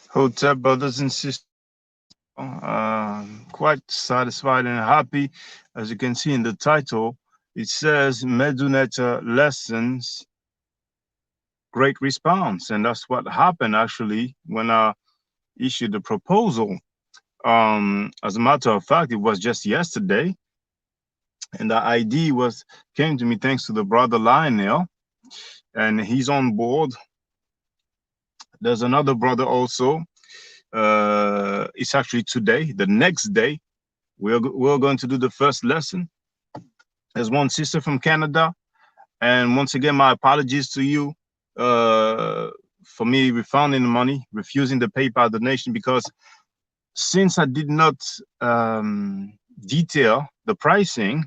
Hotel brothers and sisters, quite satisfied and happy. As you can see in the title, it says Medu Neter lessons, great response. And that's what happened actually when I issued the proposal. As a matter of fact, it was just yesterday, and the ID was came to me thanks to the brother Lionel, and he's on board. There's another brother also. It's actually today, the next day. We're going to do the first lesson. There's one sister from Canada, and once again, my apologies to you uh, for me refunding the money, refusing the PayPal donation, because since I did not detail the pricing,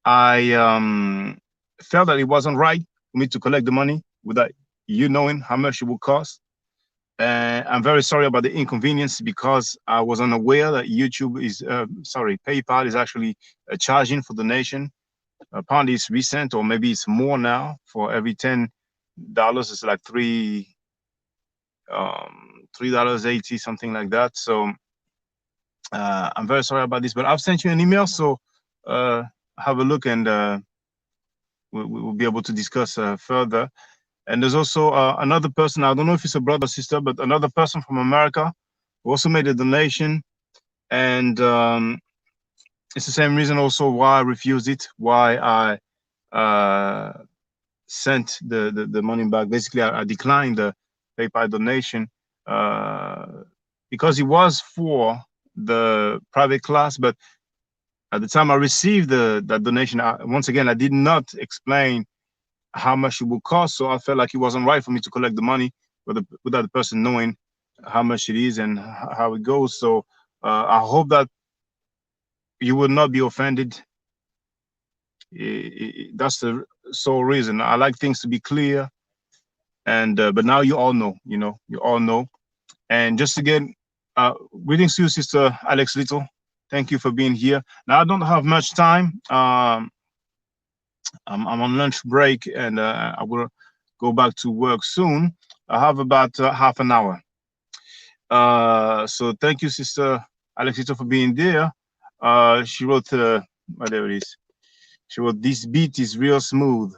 I felt that it wasn't right for me to collect the money without you knowing how much it would cost. I'm very sorry about the inconvenience because I was unaware that PayPal is actually charging for donation. Apparently, it's recent, or maybe it's more now. For every $10, it's like $3.80, something like that. So I'm very sorry about this, but I've sent you an email, so uh, have a look, and we'll be able to discuss further. And there's also another person, I don't know if it's a brother or sister, but another person from America who also made a donation. And it's the same reason also why I refused it, why I sent the money back. Basically, I declined the PayPal donation because it was for the private class. But at the time I received that donation, once again, I did not explain how much it would cost. So I felt like it wasn't right for me to collect the money without the person knowing how much it is and how it goes. So I hope that you would not be offended. That's the sole reason. I like things to be clear. And but now you all know, you all know. And just again, greetings to you, Sister Alex Little. Thank you for being here. Now I don't have much time. I'm on lunch break, and I will go back to work soon. I have about half an hour. So thank you, Sister Alexito, for being there. She wrote, there it is. She wrote, "This beat is real smooth."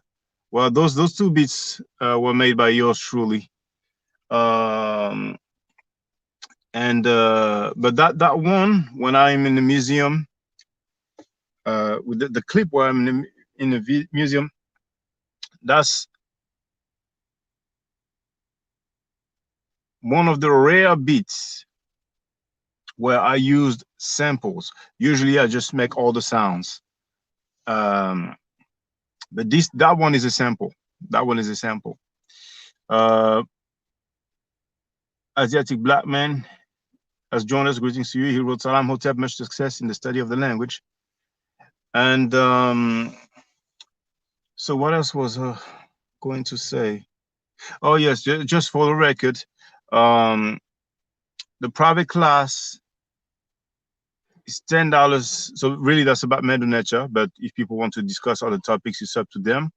Well, those two beats were made by yours truly. Um, and but that one, when I'm in the museum, with the clip where I'm in the museum, that's one of the rare beats where I used samples. Usually I just make all the sounds. But that one is a sample. That one is a sample. Uh, Asiatic black man has joined us. Greetings to you. He wrote, "Salam Hotep, much success in the study of the language." And so what else was going to say? Oh yes, just for the record, um, the private class is $10. So really, that's about Medu Neter. But if people want to discuss other topics, it's up to them.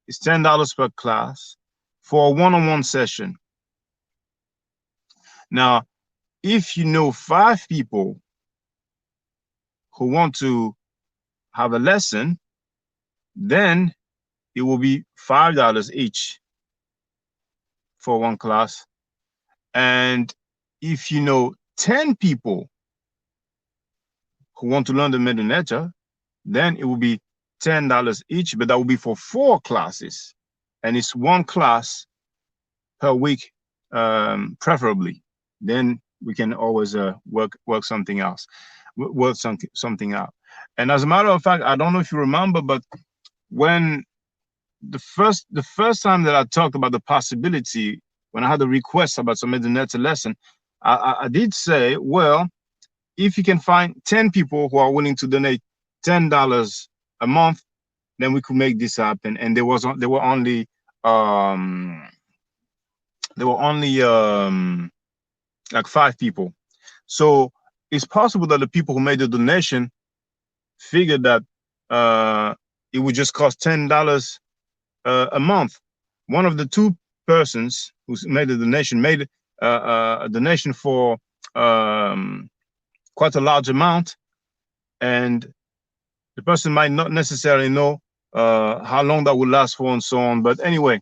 It's $10 per class for a one-on-one session. Now, if you know 5 people who want to have a lesson, then it will be $5 each for one class. And if you know 10 people who want to learn the Medu Neter, then it will be $10 each, but that will be for 4 classes. And it's one class per week, preferably. Then we can always work something else, work something out. And as a matter of fact, I don't know if you remember, but when the first time that I talked about the possibility, when I had a request about some Medu Neter lesson, I did say, well, if you can find 10 people who are willing to donate $10 a month, then we could make this happen. And there were only like 5 people. So it's possible that the people who made the donation figured that it would just cost $10 a month. One of the 2 persons who's made a donation made a donation for quite a large amount, and the person might not necessarily know how long that will last for and so on. But anyway,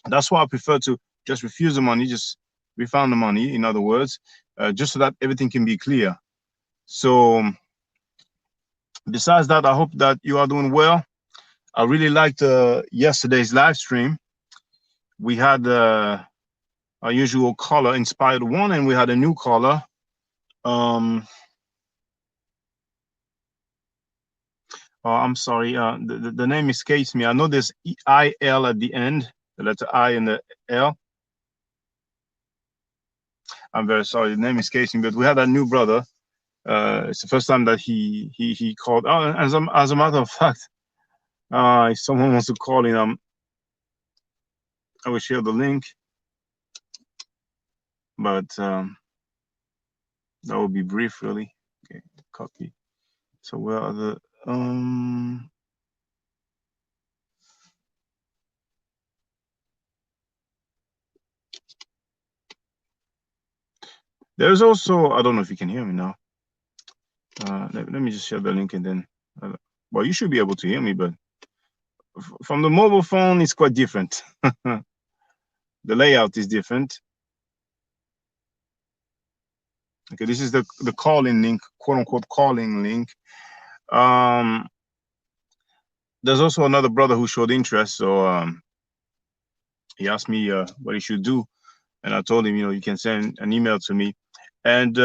that's why I prefer to just refuse the money, just refund the money, in other words, just so that everything can be clear. So besides that, I hope that you are doing well. I really liked yesterday's live stream. We had our usual caller, Inspired One, and we had a new caller. I'm sorry, the name escapes me. I know there's I-L at the end, the letter I and the L. I'm very sorry, the name escapes me, but we had a new brother. It's the first time that he called. Oh, as a matter of fact, if someone wants to call in, I will share the link, but that will be brief, really. Okay, copy. So where are the there's also, I don't know if you can hear me now. Let me just share the link, and then well, you should be able to hear me, but from the mobile phone it's quite different. The layout is different. Okay, this is the calling link, quote unquote calling link. There's also another brother who showed interest, so he asked me what he should do, and I told him, you can send an email to me, and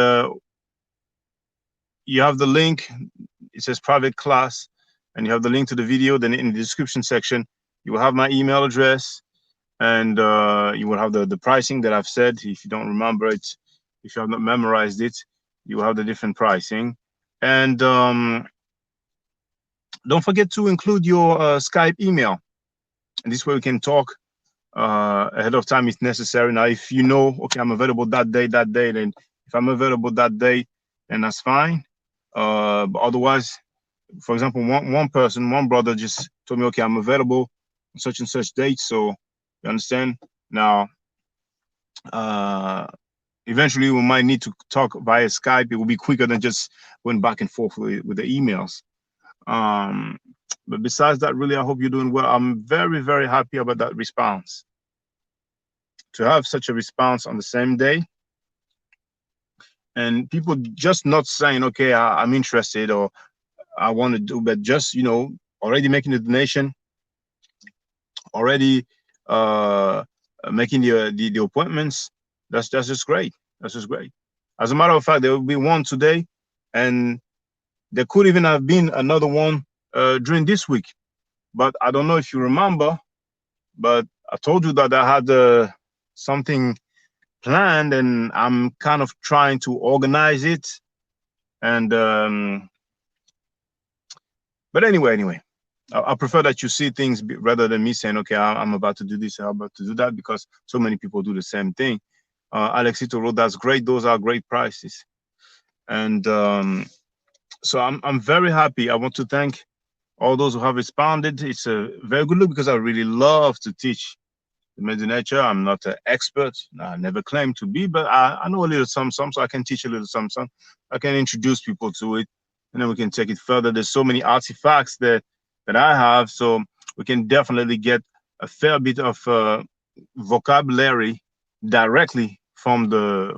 you have the link. It says private class, and you have the link to the video. Then in the description section, you will have my email address, and you will have the pricing that I've said. If you don't remember it, if you have not memorized it, you will have the different pricing. And don't forget to include your Skype email, and this way we can talk ahead of time if necessary. Now, if you know, okay, I'm available that day, then if I'm available that day, then that's fine. But otherwise, for example, one brother just told me, okay, I'm available on such and such date. So you understand? Now, eventually we might need to talk via Skype. It will be quicker than just going back and forth with the emails. But besides that, really, I hope you're doing well. I'm very, very happy about that response. To have such a response on the same day, and people just not saying, okay, I'm interested, or I want to do, but just, already making the donation, already making the appointments. That's just great. That's just great. As a matter of fact, there will be one today, and there could even have been another one during this week. But I don't know if you remember, but I told you that I had something planned, and I'm kind of trying to organize it. And but anyway, I prefer that you see things rather than me saying, okay, I'm about to do this, I'm about to do that, because so many people do the same thing. Alexito wrote, that's great. Those are great prices. And so I'm very happy. I want to thank all those who have responded. It's a very good look, because I really love to teach the Medu Neter. I'm not an expert. I never claimed to be, but I know a little some, so I can teach a little some. I can introduce people to it, and then we can take it further. There's so many artifacts that I have, so we can definitely get a fair bit of vocabulary directly from the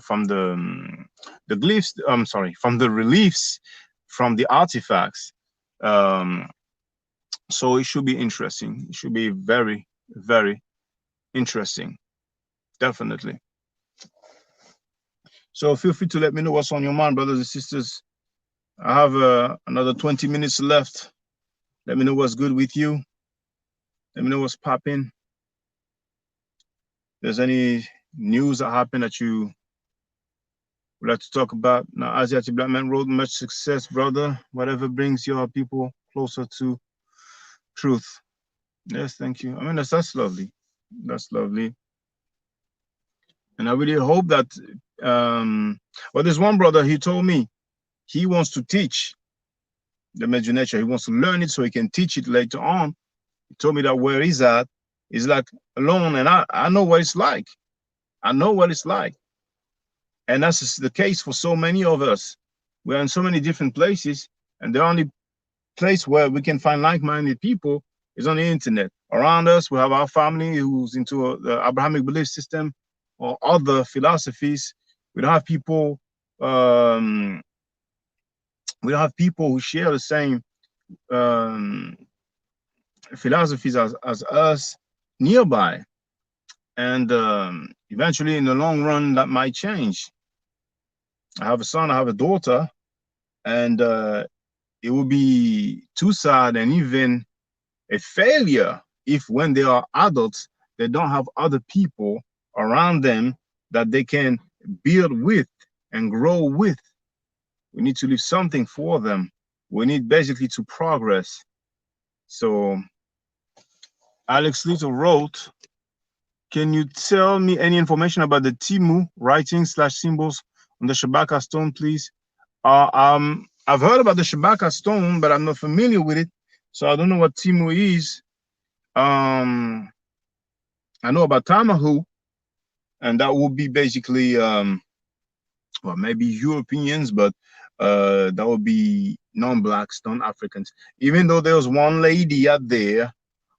glyphs. I'm sorry, from the reliefs, from the artifacts. So it should be interesting. It should be very, very interesting, definitely. So feel free to let me know what's on your mind, brothers and sisters. I have another 20 minutes left. Let me know what's good with you. Let me know what's popping. If there's any news that happened that you would like to talk about. Now, Asiatic Black Man Road, much success, brother. Whatever brings your people closer to truth. Yes, thank you. I mean, that's lovely. That's lovely. And I really hope that, well, there's one brother, he told me he wants to teach the Medu Neter. He wants to learn it so he can teach it later on. He told me that where he's at, It's like alone, and I know what it's like. I know what it's like. And that's the case for so many of us. We're in so many different places, and the only place where we can find like-minded people is on the internet. Around us, we have our family who's into the Abrahamic belief system or other philosophies. We don't have people. Um, we don't have people who share the same um, philosophies as us nearby. And eventually, in the long run, that might change. I have a son, I have a daughter, and it would be too sad and even a failure if, when they are adults, they don't have other people around them that they can build with and grow with. We need to leave something for them. We need basically to progress. So Alex Little wrote, can you tell me any information about the Timu writing / symbols on the Shabaka stone, please? I've heard about the Shabaka stone, but I'm not familiar with it, so I don't know what Timu is. I know about Tamahu, and that would be basically, well, maybe Europeans, but that would be non-blacks, non-Africans. Even though there's one lady out there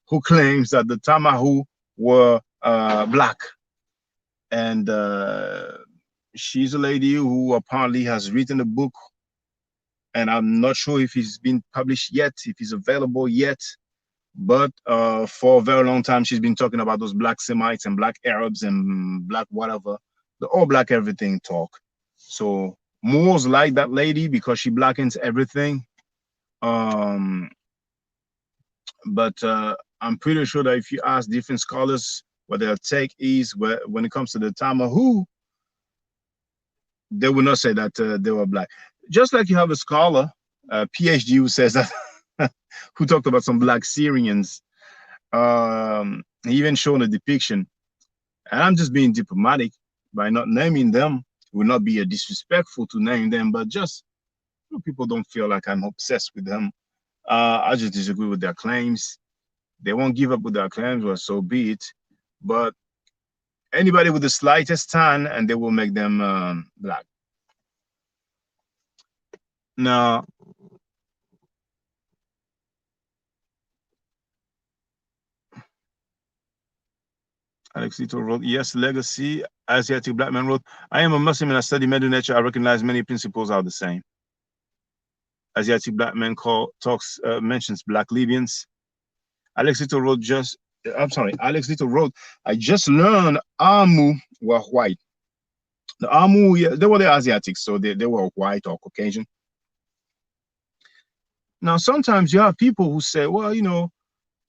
who claims that the Tamahu were black, and she's a lady who apparently has written a book, and I'm not sure if it's been published yet, if it's available yet. But for a very long time, she's been talking about those black Semites and black Arabs and black whatever, the all black everything talk. So Moors like that lady because she blackens everything. But I'm pretty sure that if you ask different scholars what their take is when it comes to the Tamahu, they will not say that they were black. Just like you have a scholar, PhD, who says that, who talked about some black Syrians. He even shown a depiction, and I'm just being diplomatic by not naming them. It would not be a disrespectful to name them, but just people don't feel like I'm obsessed with them. I just disagree with their claims. They won't give up with their claims, well, so be it. But anybody with the slightest tan, and they will make them black. Now, Alexito wrote, yes, legacy. Asiatic black man wrote, I am a Muslim and I study Medu Neter. I recognize many principles are the same. Asiatic black man mentions black Libyans. Alex Little wrote Alex Little wrote, I just learned Amu were white. The Amu, yeah, they were the Asiatics, so they were white or Caucasian. Now, sometimes you have people who say, well,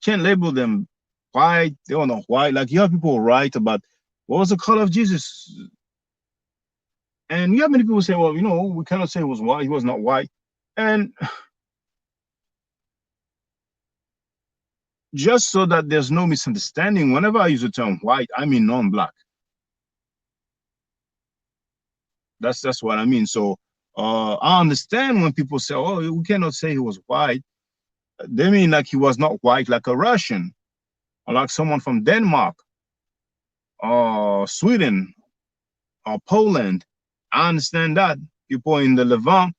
can't label them white, they were not white. Like you have people write about what was the color of Jesus. And you have many people say, well, we cannot say he was white, he was not white. And just so that there's no misunderstanding, whenever I use the term white, I mean non-black. That's what I mean. So I understand when people say, oh, we cannot say he was white. They mean like he was not white like a Russian, or like someone from Denmark, or Sweden, or Poland. I understand that. People in the Levant,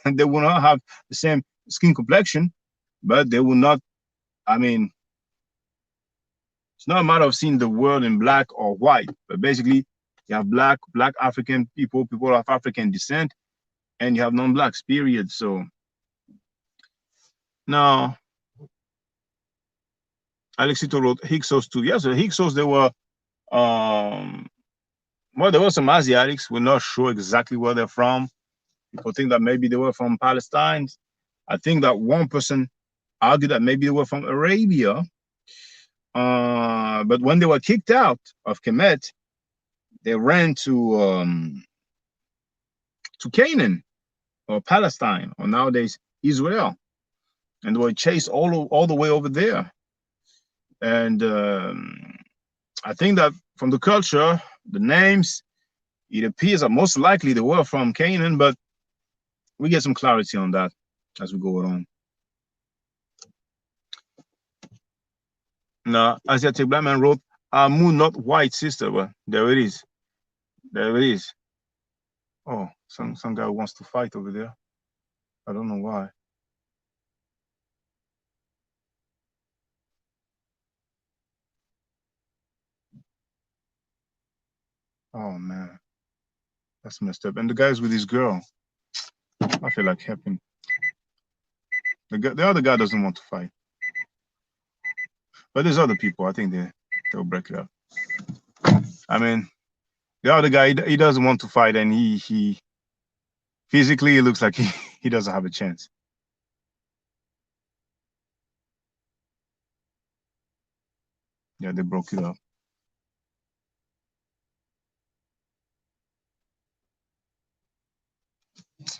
they will not have the same skin complexion, but they will not, it's not a matter of seeing the world in black or white, but basically you have black African people of African descent, and you have non-blacks, period. So now, Alexito wrote Hyksos too. Yes, the Hyksos, they were, well, there were some Asiatics. We're not sure exactly where they're from. People think that maybe they were from Palestine. I think that one person argued that maybe they were from Arabia. But when they were kicked out of Kemet, they ran to Canaan, or Palestine, or nowadays Israel, and they were chased all the way over there. And I think that from the culture, the names, it appears that most likely they were from Canaan, but we get some clarity on that as we go on. No, Asiatic black man wrote, Amu not white sister, but there it is. There it is. Oh, some guy wants to fight over there. I don't know why. Oh man, that's messed up. And the guy's with his girl. I feel like helping. The other guy doesn't want to fight. But there's other people. I think they'll break it up. I mean, the other guy he doesn't want to fight, and he physically it looks like he doesn't have a chance. Yeah, they broke it up.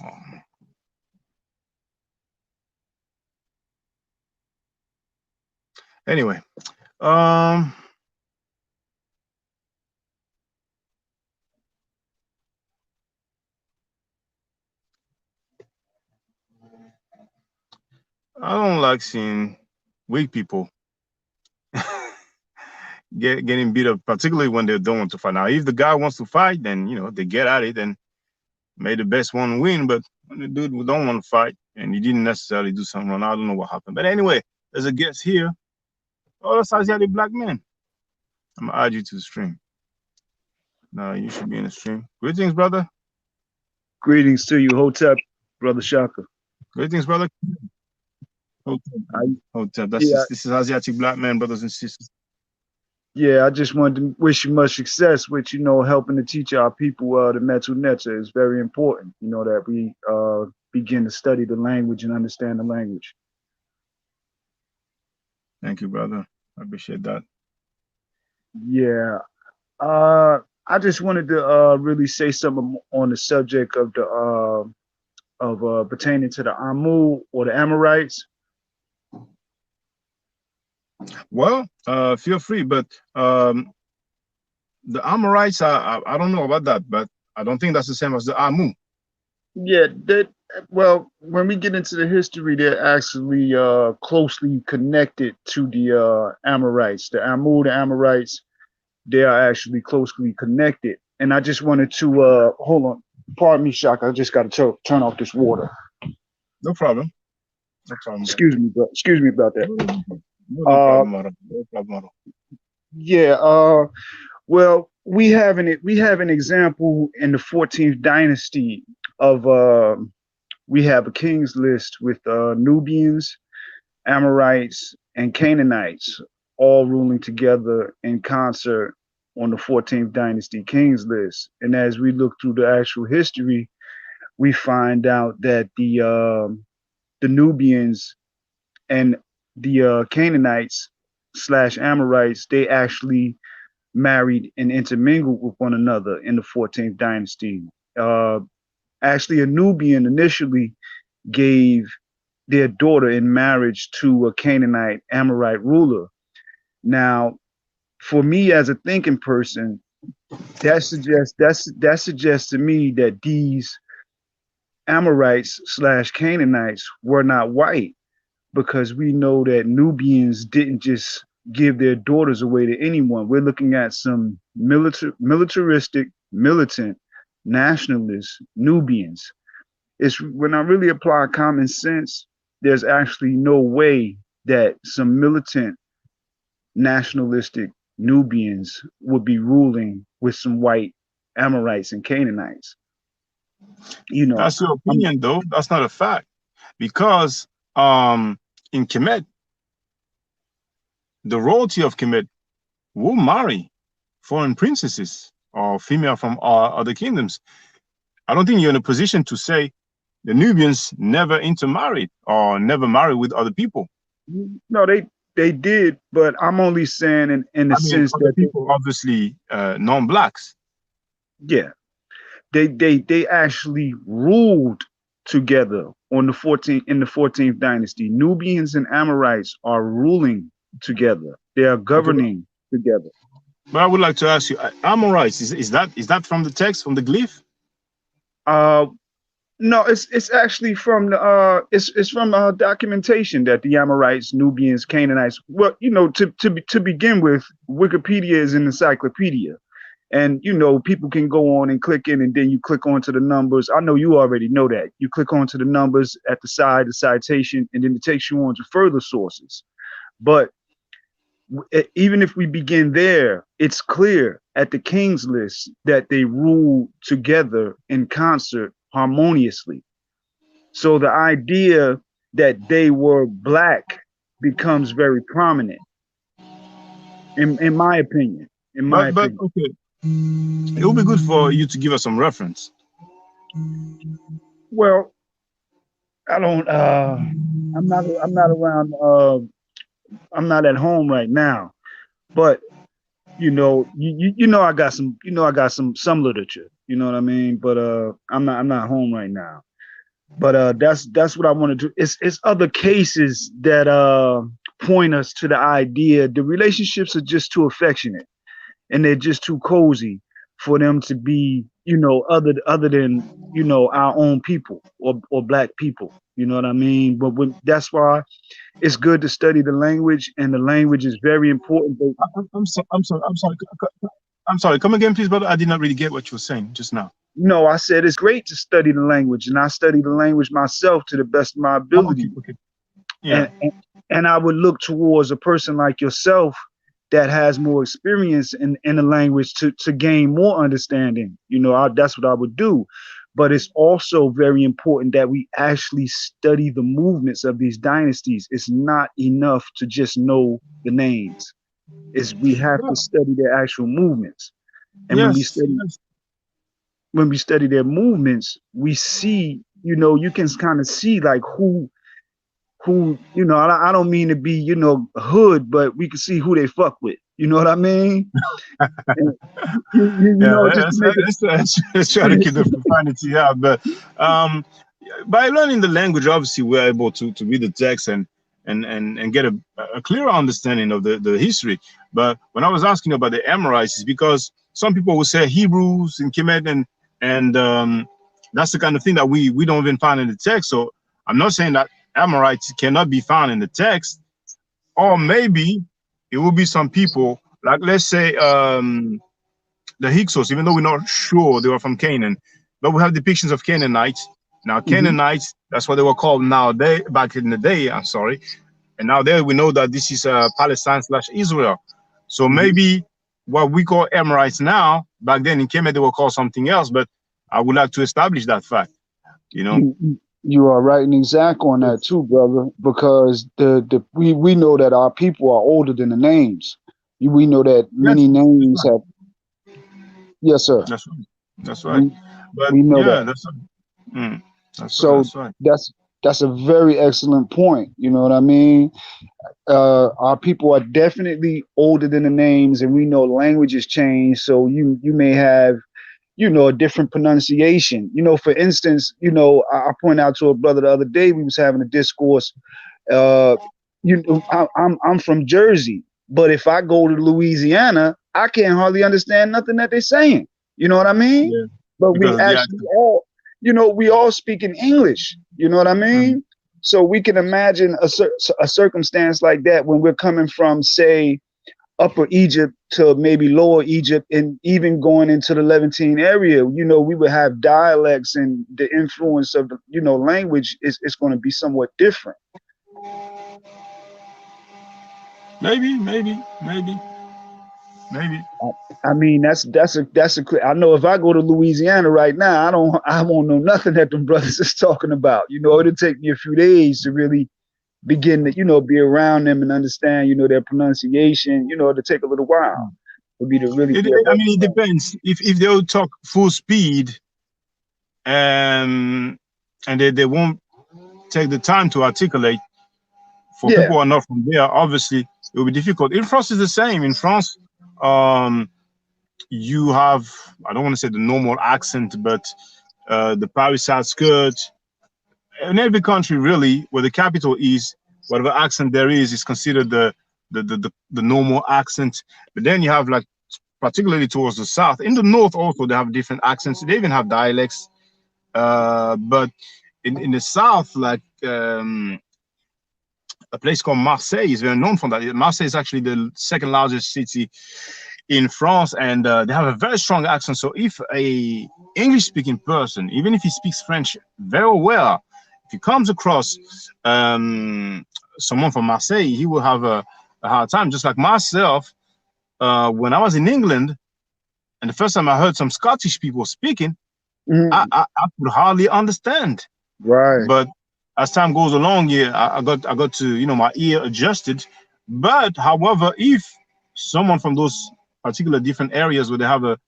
Oh. Anyway, I don't like seeing weak people getting beat up, particularly when they don't want to fight. Now, if the guy wants to fight, then they get at it and may the best one win. But when the dude don't want to fight and he didn't necessarily do something wrong, I don't know what happened. But anyway, there's a guest here. Oh, that's Asiatic black man. I'm gonna add you to the stream. No, you should be in the stream. Greetings, brother. Greetings to you, Hotep, Brother Shaka. Greetings, brother. Hotep. This is Asiatic black man, brothers and sisters. Yeah, I just wanted to wish you much success with, helping to teach our people the Medu Neter is very important, that we begin to study the language and understand the language. Thank you, brother. I appreciate that. Yeah. I just wanted to really say something on the subject of pertaining to the Amu or the Amorites. Well, feel free, but the Amorites, I don't know about that, but I don't think that's the same as the Amu. Yeah, well, when we get into the history, they're actually closely connected to the Amorites. The Amu, the Amorites, they are actually closely connected. And I just wanted to hold on. Pardon me, Shaka. I just got to turn off this water. No problem. No problem. Excuse me, but excuse me about that. No problem at all. No problem at all. Yeah. Well, we have an example in the 14th dynasty of we have a king's list with Nubians, Amorites, and Canaanites all ruling together in concert on the 14th dynasty king's list. And as we look through the actual history, we find out that the Nubians and the Canaanites / Amorites, they actually married and intermingled with one another in the 14th dynasty. Actually, a Nubian initially gave their daughter in marriage to a Canaanite Amorite ruler. Now, for me as a thinking person, that suggests to me that these Amorites / Canaanites were not white, because we know that Nubians didn't just give their daughters away to anyone. We're looking at some militaristic, militant, nationalist Nubians. It's when I really apply common sense, there's actually no way that some militant, nationalistic Nubians would be ruling with some white Amorites and Canaanites. That's your opinion, though. That's not a fact, because in Kemet, the royalty of Kemet will marry foreign princesses or female from other kingdoms. I don't think you're in a position to say the Nubians never intermarried or never married with other people. No, they did, but I'm only saying in the sense that people obviously non-blacks. Yeah, they actually ruled together on the 14th dynasty. Nubians and Amorites are ruling together. They are governing together. But I would like to ask you, Amorites, is that from the text, from the glyph? No, it's actually from the it's from documentation that the Amorites, Nubians, Canaanites. Well, to begin with, Wikipedia is an encyclopedia, and people can go on and click in, and then you click onto the numbers. I know you already know that. You click onto the numbers at the side, the citation, and then it takes you on to further sources. But even if we begin there, it's clear at the King's List that they rule together in concert harmoniously. So the idea that they were black becomes very prominent, in my opinion. In my But opinion. okay, it would be good for you to give us some reference. Well, I don't. I'm not around. I'm not at home right now. But I got some. I got some literature. You know what I mean. But I'm not home right now. But that's what I want to do. It's other cases that point us to the idea the relationships are just too affectionate and they're just too cozy for them to be other than our own people or black people. You know what I mean? But that's why it's good to study the language, and the language is very important. But I'm sorry. Come again, please, brother. I did not really get what you were saying just now. no, I said it's great to study the language, and I study the language myself to the best of my Oh, okay, ability. okay. And Yeah. and I would look towards a person like yourself that has more experience in the language to gain more understanding. That's what I would do. But it's also very important that we actually study the movements of these dynasties. It's not enough to just know the names. Is we have to Well, study their actual movements. And yes, yes. when we study their movements, we see, you can kind of see like who I don't mean to be hood, but we can see who they fuck with. You know what I mean? And, Yeah, just to make it. let's try to keep the profanity out. But um, by learning the language, obviously, we're able to read the text and get a clearer understanding of the history. But when I was asking about the Amorites, it's because some people will say Hebrews and Kemet, and that's the kind of thing that we don't even find in the text. So I'm not saying that Amorites cannot be found in the text, or maybe it will be some people like, let's say, the Hyksos, even though we're not sure they were from Canaan, but we have depictions of Canaanites. Now, Mhm. Canaanites, that's what they were called now, back in the day, I'm sorry. And now there we know that this is Palestine slash Israel. So Mhm. maybe what we call Amorites now, back then in Kemet, they were called something else, but I would like to establish that fact, you know? You are right and exact on that too, brother. Because we know that our people are older than the names. We know that Yes, many that's names right. have. Yes, sir. That's right. That's right. We But we know yeah, that. that's right. That's right. So That's right. that's a very excellent point. You know what I mean? Our people are definitely older than the names, and we know language has changed. So you may have a different pronunciation. For instance, I point out to a brother the other day, we was having a discourse. Uh, I'm from Jersey, but if I go to Louisiana, I can't hardly understand nothing that they're saying. You know what I mean? Yeah, But we because of the actually accent. all, we all speak in English. You know what I Mhm. mean? So we can imagine a circumstance like that when we're coming from, say, Upper Egypt to maybe Lower Egypt, and even going into the Levantine area. We would have dialects, and the influence of the language is going to be somewhat different. Maybe, maybe. I mean, I know if I go to Louisiana right now, I won't know nothing that them brothers is talking about. It'll take me a few days to really begin to be around them and understand their pronunciation. It'll take a little while for me to really be I able mean, it depends. If they'll talk full speed, um, and they won't take the time to articulate, for to. people who are not from there, obviously it will be difficult. In France, it's the same. In France, um, you have, I don't want to say the normal accent, but the Paris outskirt. In every country, really, where the capital is, whatever accent there is considered the normal accent. But then you have, like, particularly towards the south. In the north also, they have different accents. They even have dialects. But in the south, like a place called Marseille is very known for that. Marseille is actually the second largest city in France, and they have a very strong accent. So if a English-speaking person, even if he speaks French very well, if he comes across someone from Marseille, he will have a hard time. Just like myself, when I was in England, and the first time I heard some Scottish people speaking, I could hardly understand. Right. But as time goes along, yeah, I got to, you know, my ear adjusted. But however, if someone from those particular different areas where they have a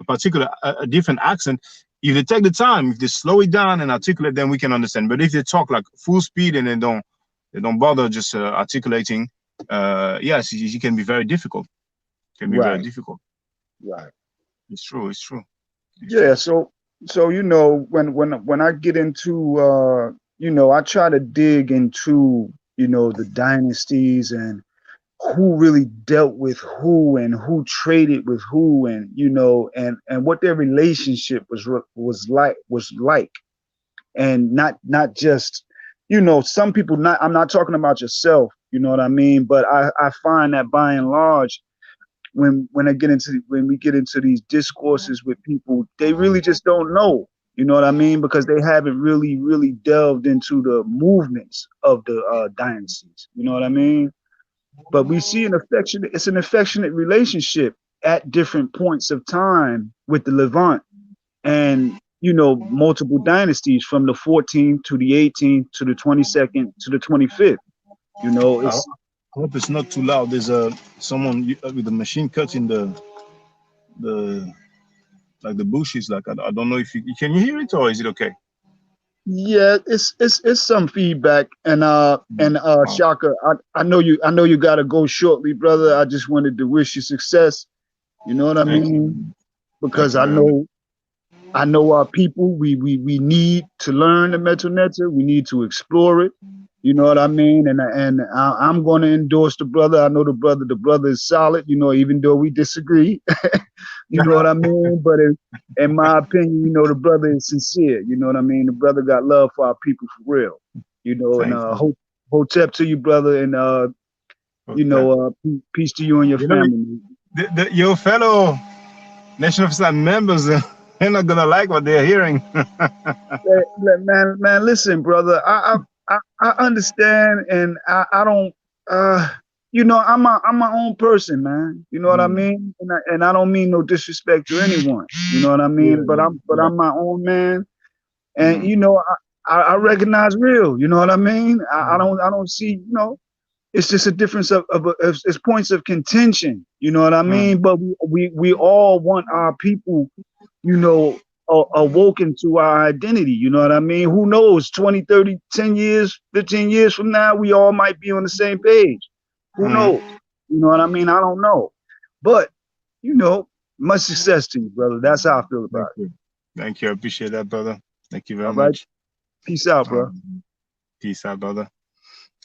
particular a different accent, if they take the time, if they slow it down and articulate, then we can understand. But if they talk like full speed and they don't bother just articulating, yes, it can be very difficult. It can be very Right. difficult. Right. It's true. It's true. It's Yeah. true. So you know, when I get into you know, I try to dig into, you know, the dynasties and who really dealt with who and who traded with who, and you know, and what their relationship was like, and not just, you know, some people, not, I'm not talking about yourself, you know what I mean, but I find that by and large, when we get into these discourses with people, they really just don't know, you know what I mean, because they haven't really delved into the movements of the dynasties, you know what I mean. But we see an affectionate relationship at different points of time with the Levant, and you know, multiple dynasties from the 14th to the 18th to the 22nd to the 25th. You know, I it's hope it's not too loud. There's someone with a machine cutting the like the bushes. Like I don't know if you can you hear it or is it okay? yeah, it's some feedback, and Oh, Shaka, I know you gotta go shortly, brother. I just wanted to wish you success. You know what I thank mean? you. Thank Because you very much. I know our people. We need to learn the Medu Neter. We need to explore it. You know what I mean? I'm going to endorse the brother. I know the brother is solid. You know, even though we disagree. You know what I mean? But in my opinion, you know, the brother is sincere. You know what I mean? The brother got love for our people for real. You know, and Thank you. hotep to you, brother, and you Okay. know, peace to you and your You know, family. your fellow Nation of Islam members, they're not gonna like what they're hearing. Man, listen, brother. I understand, and I don't. You know, I'm my own person, man. You know what I Mm. mean? And I don't mean no disrespect to anyone. You know what I Yeah, mean? But yeah, yeah. I'm my own man, and Mm. you know, I recognize real. You know what I mean? Mm. I don't see. You know, it's just a difference of it's points of contention. You know what I Mm. mean? But we all want our people, you know, awoken to our identity. You know what I mean? Who knows? 20, 30, 10 years, 15 years from now, we all might be on the same page. Who Mm. knows? You know what I mean? I don't know. But, you know, much success to you, brother. That's how I feel about Thank it. you. Thank you. I appreciate that, brother. Thank you very All right. much. Peace out, bro. Um, Peace out, brother.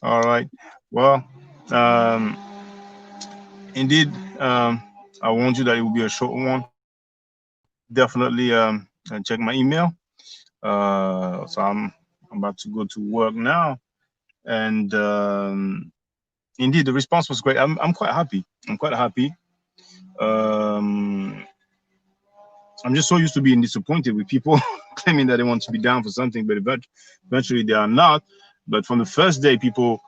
All right. Well, um, indeed, I warned you that it will be a short one. Definitely check my email. So I'm about to go to work now, and indeed the response was great. I'm quite happy. I'm quite happy. Um, I'm just so used to being disappointed with people claiming that they want to be down for something, but eventually they are not. But from the first day, people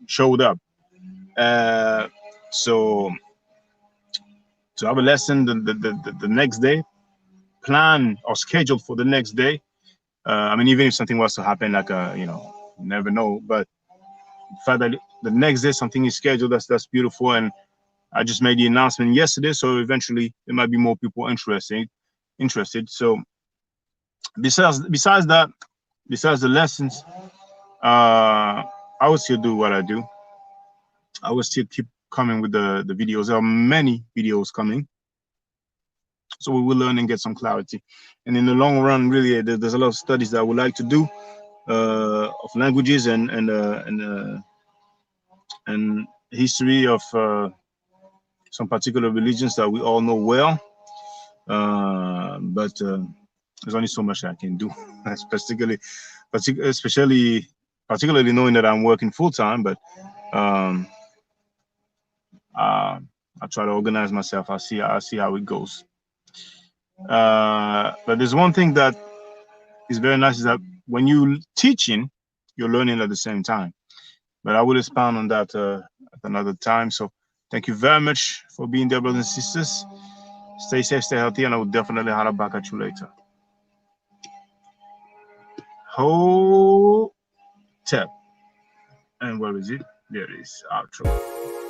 showed up. Uh, so to have a lesson the next day, plan or schedule for the next day. I mean, even if something was to happen, like you know, you never know. But the fact that the next day something is scheduled, that's beautiful. And I just made the announcement yesterday, so eventually there might be more people interested. So besides that, besides the lessons, I will still do what I do. I will still keep coming with the videos. There are many videos coming, so we will learn and get some clarity. And in the long run, really, there's a lot of studies that I would like to do of languages and history of some particular religions that we all know well. But There's only so much I can do, especially particularly knowing that I'm working full time. But um, I try to organize myself. I see how it goes. But there's one thing that is very nice is that when you teaching, you're learning at the same time. But I will expound on that at another time. So thank you very much for being there, brothers and sisters. Stay safe, stay healthy, and I will definitely holler back at you later. Ho tep. And where is it? There it is. Outro.